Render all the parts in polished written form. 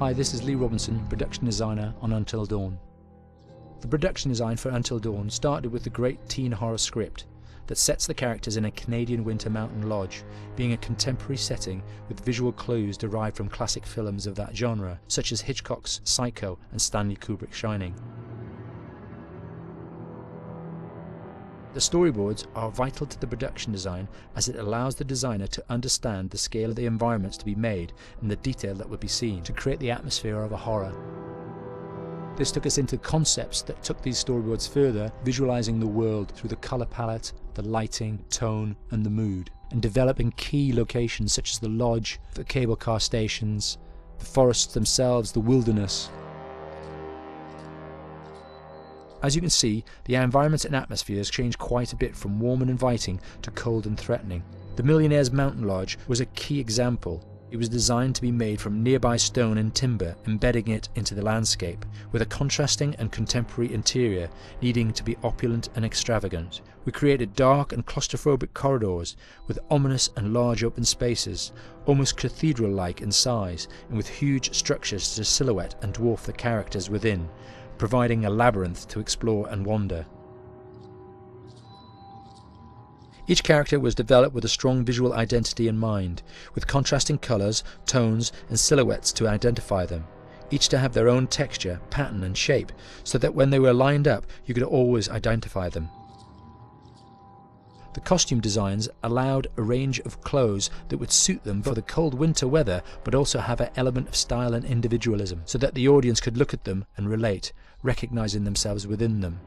Hi, this is Lee Robinson, production designer on Until Dawn. The production design for Until Dawn started with the great teen horror script that sets the characters in a Canadian winter mountain lodge, being a contemporary setting with visual clues derived from classic films of that genre, such as Hitchcock's Psycho and Stanley Kubrick's Shining. The storyboards are vital to the production design as it allows the designer to understand the scale of the environments to be made and the detail that would be seen to create the atmosphere of a horror. This took us into concepts that took these storyboards further, visualizing the world through the color palette, the lighting, tone and the mood, and developing key locations such as the lodge, the cable car stations, the forests themselves, the wilderness. As you can see, the environments and atmospheres change quite a bit from warm and inviting to cold and threatening. The Millionaire's Mountain Lodge was a key example. It was designed to be made from nearby stone and timber, embedding it into the landscape, with a contrasting and contemporary interior needing to be opulent and extravagant. We created dark and claustrophobic corridors with ominous and large open spaces, almost cathedral-like in size, and with huge structures to silhouette and dwarf the characters within, providing a labyrinth to explore and wander. Each character was developed with a strong visual identity in mind, with contrasting colours, tones and silhouettes to identify them, each to have their own texture, pattern and shape, so that when they were lined up you could always identify them. The costume designs allowed a range of clothes that would suit them for the cold winter weather, but also have an element of style and individualism, so that the audience could look at them and relate, recognizing themselves within them.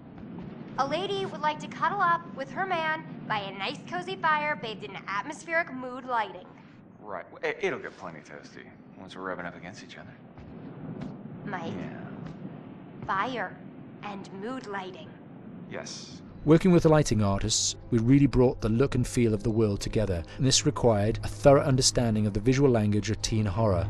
A lady would like to cuddle up with her man by a nice cozy fire bathed in atmospheric mood lighting. Right. It'll get plenty toasty once we're rubbing up against each other. Mike, Yeah. fire and mood lighting. Yes. Working with the lighting artists, we really brought the look and feel of the world together, and this required a thorough understanding of the visual language of teen horror.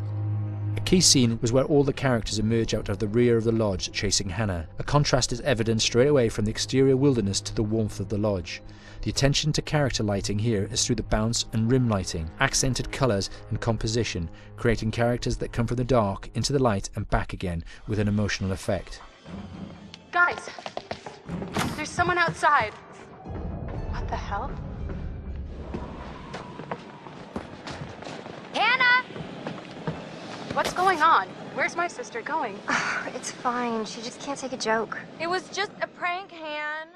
A key scene was where all the characters emerge out of the rear of the lodge chasing Hannah. A contrast is evident straight away from the exterior wilderness to the warmth of the lodge. The attention to character lighting here is through the bounce and rim lighting, accented colours and composition, creating characters that come from the dark into the light and back again with an emotional effect. Guys, there's someone outside. What the hell? Hannah! What's going on? Where's my sister going? It's fine. She just can't take a joke. It was just a prank, Han.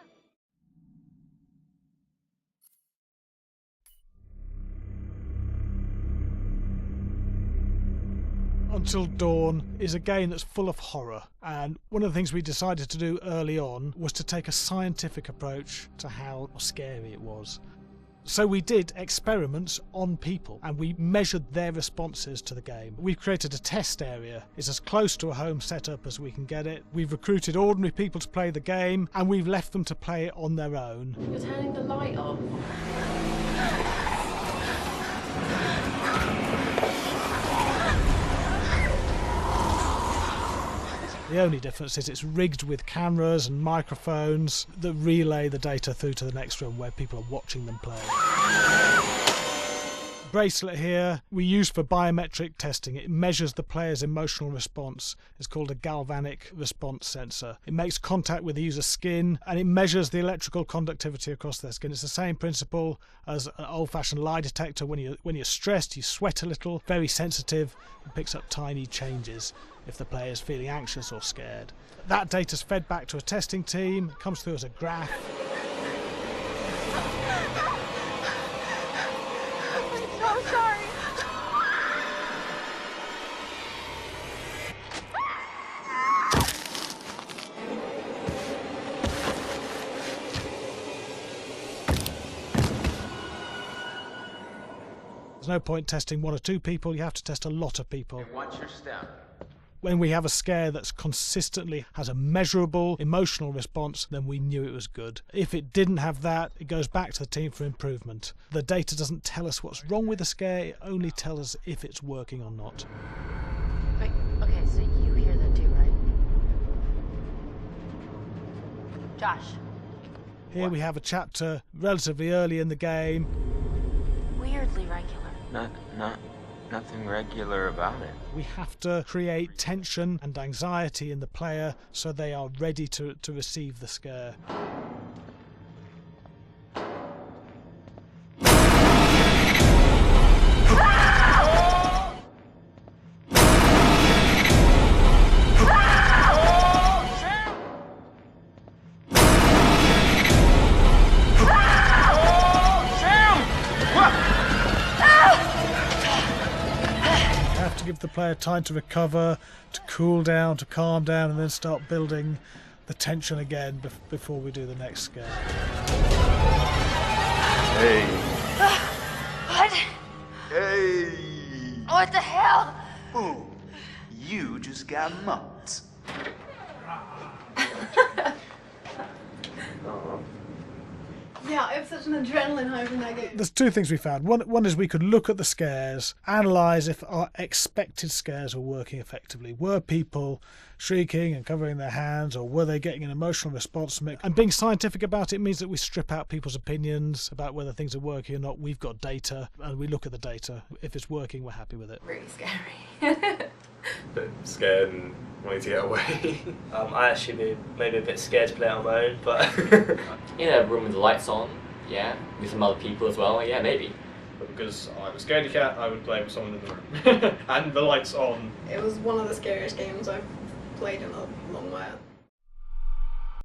Until Dawn is a game that's full of horror, and one of the things we decided to do early on was to take a scientific approach to how scary it was. So we did experiments on people and we measured their responses to the game. We've created a test area. It's as close to a home setup as we can get it. We've recruited ordinary people to play the game and we've left them to play it on their own. You're turning the light off. The only difference is it's rigged with cameras and microphones that relay the data through to the next room where people are watching them play. Bracelet here we use for biometric testing. It measures the player's emotional response. It's called a galvanic response sensor. It makes contact with the user's skin and it measures the electrical conductivity across their skin. It's the same principle as an old-fashioned lie detector. When you're stressed, you sweat a little, very sensitive, it picks up tiny changes if the player's feeling anxious or scared. That data's fed back to a testing team, it comes through as a graph. I'm so sorry. There's no point testing one or two people, you have to test a lot of people. Watch your step. When we have a scare that's consistently has a measurable emotional response, then we knew it was good. If it didn't have that, it goes back to the team for improvement. The data doesn't tell us what's wrong with the scare, it only tells us if it's working or not. Wait, okay, so you hear that too, right? Josh. Here we have a chapter relatively early in the game. Weirdly regular. Not Nothing regular about it. We have to create tension and anxiety in the player so they are ready to receive the scare. Give the player time to recover, to cool down, to calm down, and then start building the tension again before we do the next scare. Hey. What? Hey. What the hell? Ooh, you just got mugged. Yeah, I have such an adrenaline high from that game. There's two things we found. One is we could look at the scares, analyse if our expected scares were working effectively. Were people shrieking and covering their hands, or were they getting an emotional response from it? And being scientific about it means that we strip out people's opinions about whether things are working or not. We've got data, and we look at the data. If it's working, we're happy with it. Really scary. Bit scared and wanting to get away. I actually be maybe a bit scared to play it on my own, but in a room with the lights on, yeah, with some other people as well, yeah, maybe. But because I'm a scaredy cat, I would play with someone in the room. And the lights on. It was one of the scariest games I've played in a long while.